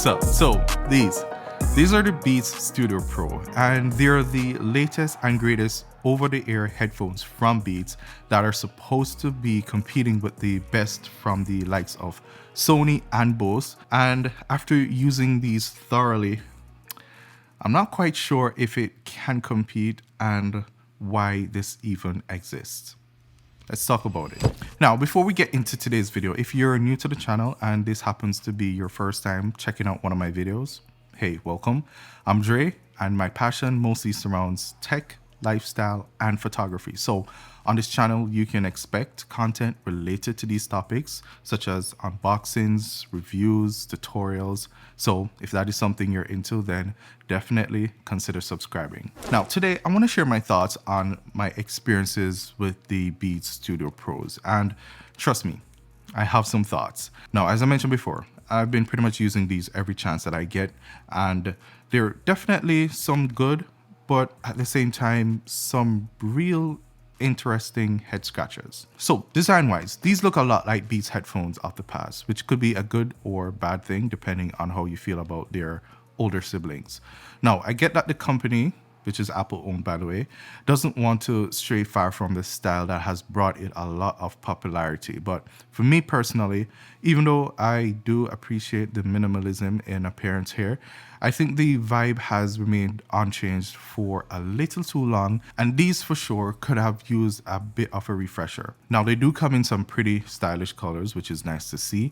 So these are the Beats Studio Pro, and they're the latest and greatest over-the-air headphones from Beats that are supposed to be competing with the best from the likes of Sony and Bose. And after using these thoroughly, I'm not quite sure if it can compete and why this even exists. Let's talk about it. Now, before we get into today's video, if you're new to the channel and this happens to be your first time checking out one of my videos, hey, welcome. I'm Dre, and my passion mostly surrounds tech, lifestyle, and photography. So on this channel, you can expect content related to these topics, such as unboxings, reviews, tutorials. So if that is something you're into, then definitely consider subscribing. Now, today, I want to share my thoughts on my experiences with the Beats Studio Pros. And trust me, I have some thoughts. Now, as I mentioned before, I've been pretty much using these every chance that I get, and there are definitely some good, but at the same time, some real interesting head scratchers. So design-wise, these look a lot like Beats headphones of the past, which could be a good or bad thing depending on how you feel about their older siblings. Now, I get that the company, which is Apple owned by the way, doesn't want to stray far from the style that has brought it a lot of popularity. But for me personally, even though I do appreciate the minimalism in appearance here, I think the vibe has remained unchanged for a little too long, and these for sure could have used a bit of a refresher. Now, they do come in some pretty stylish colors, which is nice to see.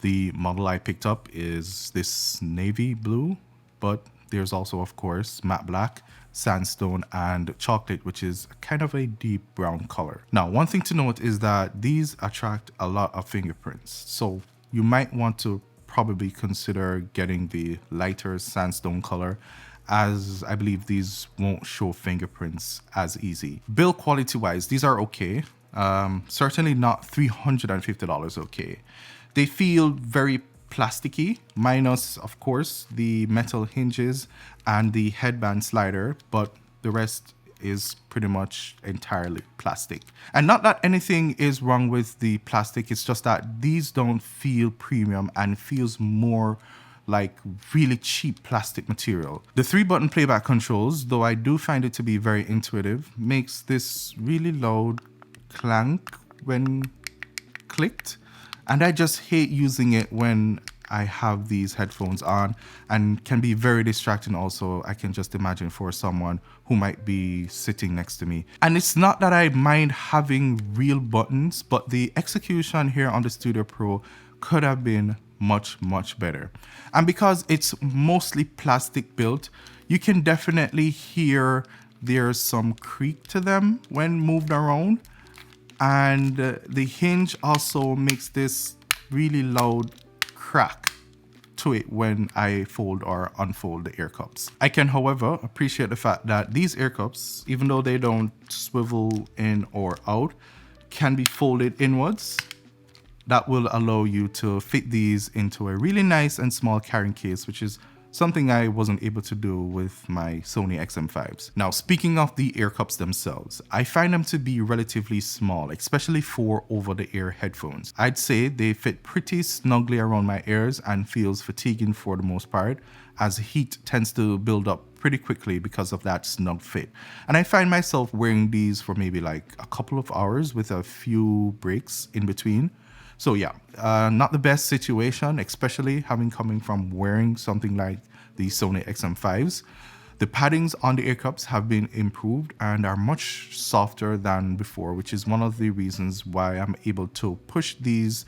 The model I picked up is this navy blue, but there's also, of course, matte black, sandstone, and chocolate, which is kind of a deep brown color. Now, one thing to note is that these attract a lot of fingerprints, so you might want to probably consider getting the lighter sandstone color, as I believe these won't show fingerprints as easy. Build quality wise, these are okay. Certainly not $350 okay. They feel very plasticky, minus of course the metal hinges and the headband slider, but the rest is pretty much entirely plastic. And not that anything is wrong with the plastic, it's just that these don't feel premium and feels more like really cheap plastic material. The 3-button playback controls, though I do find it to be very intuitive, makes this really loud clank when clicked. And I just hate using it when I have these headphones on, and can be very distracting also, I can just imagine, for someone who might be sitting next to me. And it's not that I mind having real buttons, but the execution here on the Studio Pro could have been much better. And because it's mostly plastic built, you can definitely hear there's some creak to them when moved around. And the hinge also makes this really loud crack to it when I fold or unfold the ear cups. I can, however, appreciate the fact that these ear cups, even though they don't swivel in or out, can be folded inwards. That will allow you to fit these into a really nice and small carrying case, which is something I wasn't able to do with my Sony XM5s. Now, speaking of the ear cups themselves, I find them to be relatively small, especially for over-the-ear headphones. I'd say they fit pretty snugly around my ears and feels fatiguing for the most part, as heat tends to build up pretty quickly because of that snug fit. And I find myself wearing these for maybe like a couple of hours with a few breaks in between. So yeah, not the best situation, especially coming from wearing something like the Sony XM5s. The paddings on the ear cups have been improved and are much softer than before, which is one of the reasons why I'm able to push these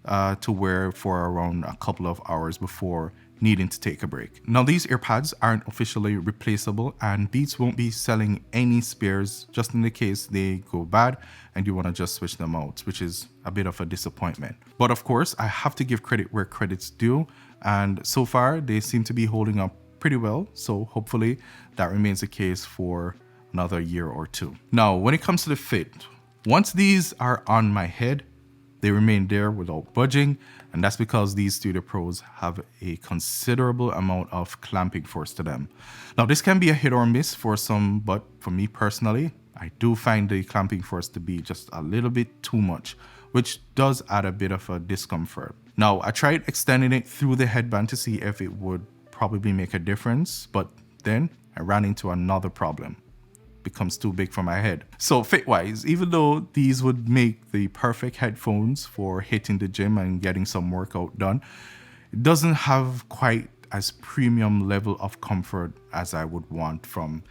to wear for around a couple of hours before needing to take a break. Now, these earpads aren't officially replaceable, and Beats won't be selling any spares just in the case they go bad and you want to just switch them out, which is a bit of a disappointment. But of course, I have to give credit where credit's due, and so far they seem to be holding up pretty well, so hopefully that remains the case for another year or two. Now, when it comes to the fit, once these are on my head, they remain there without budging, and that's because these Studio Pros have a considerable amount of clamping force to them. Now, this can be a hit or miss for some, but for me personally, I do find the clamping force to be just a little bit too much, which does add a bit of a discomfort. Now, I tried extending it through the headband to see if it would probably make a difference, but then I ran into another problem. Becomes too big for my head. So fit-wise, even though these would make the perfect headphones for hitting the gym and getting some workout done, it doesn't have quite as premium level of comfort as I would want from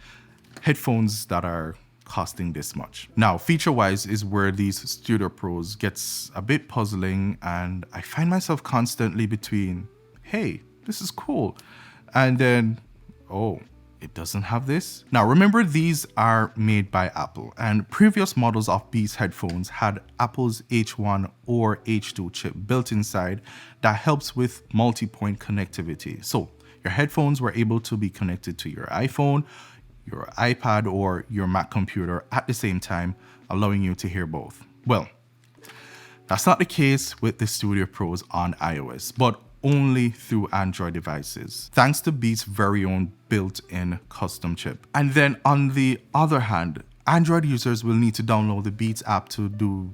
headphones that are costing this much. Now, feature-wise is where these Studio Pros gets a bit puzzling, and I find myself constantly between, hey, this is cool, and then, oh, it doesn't have this. Now, remember, these are made by Apple, and previous models of Beats headphones had Apple's H1 or H2 chip built inside that helps with multi-point connectivity. So your headphones were able to be connected to your iPhone, your iPad, or your Mac computer at the same time, allowing you to hear both. Well, that's not the case with the Studio Pros on iOS, but only through Android devices, thanks to Beats' very own built-in custom chip. And then on the other hand, Android users will need to download the Beats app to do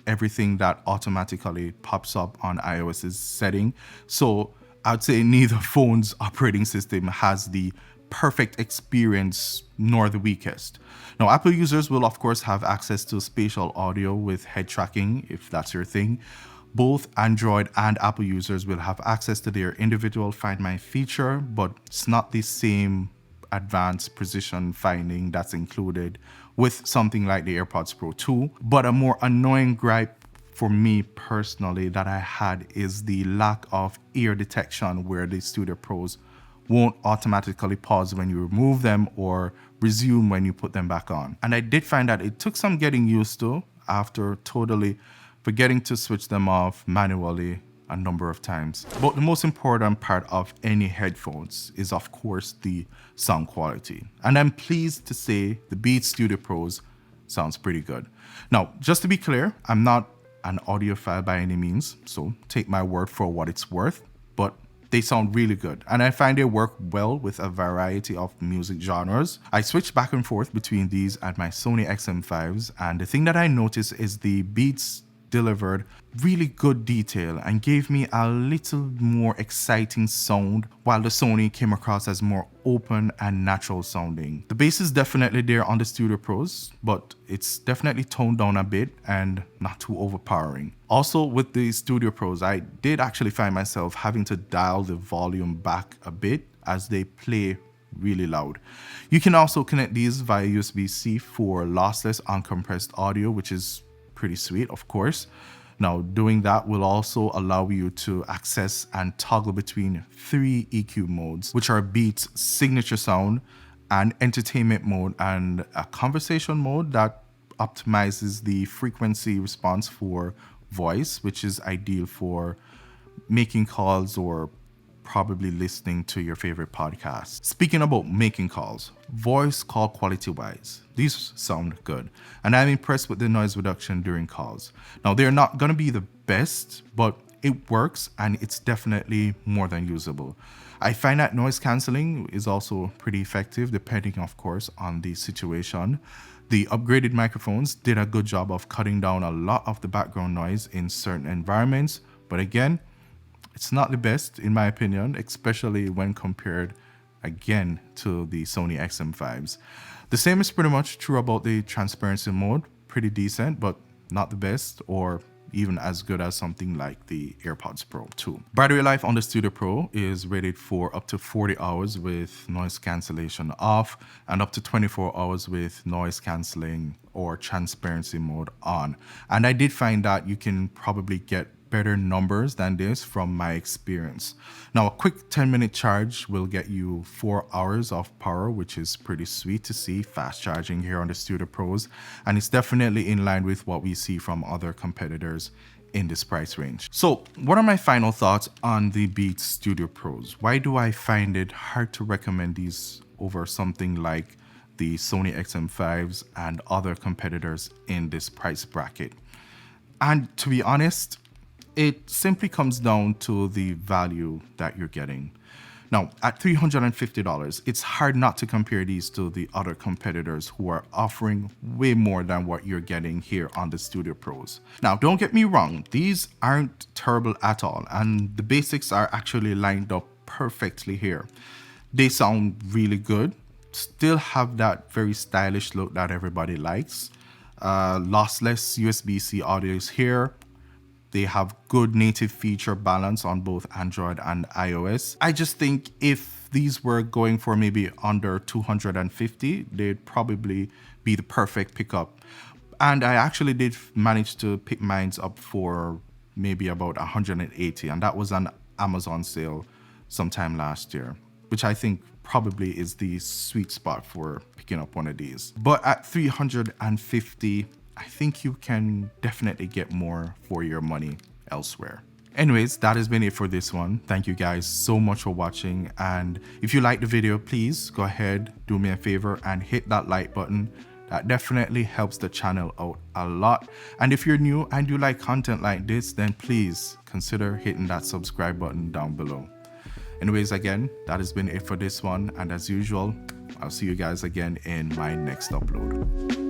everything that automatically pops up on iOS's setting. So I'd say neither phone's operating system has the perfect experience nor the weakest. Now, Apple users will of course have access to spatial audio with head tracking if that's your thing. Both Android and Apple users will have access to their individual Find My feature, but it's not the same advanced precision finding that's included with something like the AirPods Pro 2. But a more annoying gripe for me personally that I had is the lack of ear detection, where the Studio Pros won't automatically pause when you remove them or resume when you put them back on. And I did find that it took some getting used to after totally forgetting to switch them off manually a number of times. But the most important part of any headphones is of course the sound quality. And I'm pleased to say the Beats Studio Pros sounds pretty good. Now, just to be clear, I'm not an audiophile by any means, so take my word for what it's worth, but they sound really good, and I find they work well with a variety of music genres. I switch back and forth between these and my Sony XM5s, and the thing that I noticed is the Beats delivered really good detail and gave me a little more exciting sound, while the Sony came across as more open and natural sounding. The bass is definitely there on the Studio Pros, but it's definitely toned down a bit and not too overpowering. Also, with the Studio Pros, I did actually find myself having to dial the volume back a bit as they play really loud. You can also connect these via USB-C for lossless uncompressed audio, which is pretty sweet, of course. Now, doing that will also allow you to access and toggle between 3 EQ modes, which are Beats' signature sound, an entertainment mode, and a conversation mode that optimizes the frequency response for voice, which is ideal for making calls or probably listening to your favorite podcast. Speaking about making calls, voice call quality wise, these sound good, and I'm impressed with the noise reduction during calls. Now, they're not gonna be the best, but it works and it's definitely more than usable. I find that noise cancelling is also pretty effective, depending of course on the situation. The upgraded microphones did a good job of cutting down a lot of the background noise in certain environments, but again, it's not the best in my opinion, especially when compared again to the Sony XM5s. The same is pretty much true about the transparency mode, pretty decent, but not the best or even as good as something like the AirPods Pro 2. Battery life on the Studio Pro is rated for up to 40 hours with noise cancellation off and up to 24 hours with noise cancelling or transparency mode on. And I did find that you can probably get better numbers than this from my experience. Now, a quick 10-minute charge will get you 4 hours of power, which is pretty sweet to see fast charging here on the Studio Pros, and it's definitely in line with what we see from other competitors in this price range. So what are my final thoughts on the Beats Studio Pros? Why do I find it hard to recommend these over something like the Sony XM5s and other competitors in this price bracket? And to be honest, it simply comes down to the value that you're getting. Now, at $350, it's hard not to compare these to the other competitors who are offering way more than what you're getting here on the Studio Pros. Now, don't get me wrong, these aren't terrible at all, and the basics are actually lined up perfectly here. They sound really good, still have that very stylish look that everybody likes. Lossless USB-C audio is here. They have good native feature balance on both Android and iOS. I just think if these were going for maybe under 250, they'd probably be the perfect pickup. And I actually did manage to pick mine up for maybe about 180, and that was an Amazon sale sometime last year, which I think probably is the sweet spot for picking up one of these. But at 350, I think you can definitely get more for your money elsewhere. Anyways, that has been it for this one. Thank you guys so much for watching. And if you liked the video, please go ahead, do me a favor and hit that like button. That definitely helps the channel out a lot. And if you're new and you like content like this, then please consider hitting that subscribe button down below. Anyways, again, that has been it for this one. And as usual, I'll see you guys again in my next upload.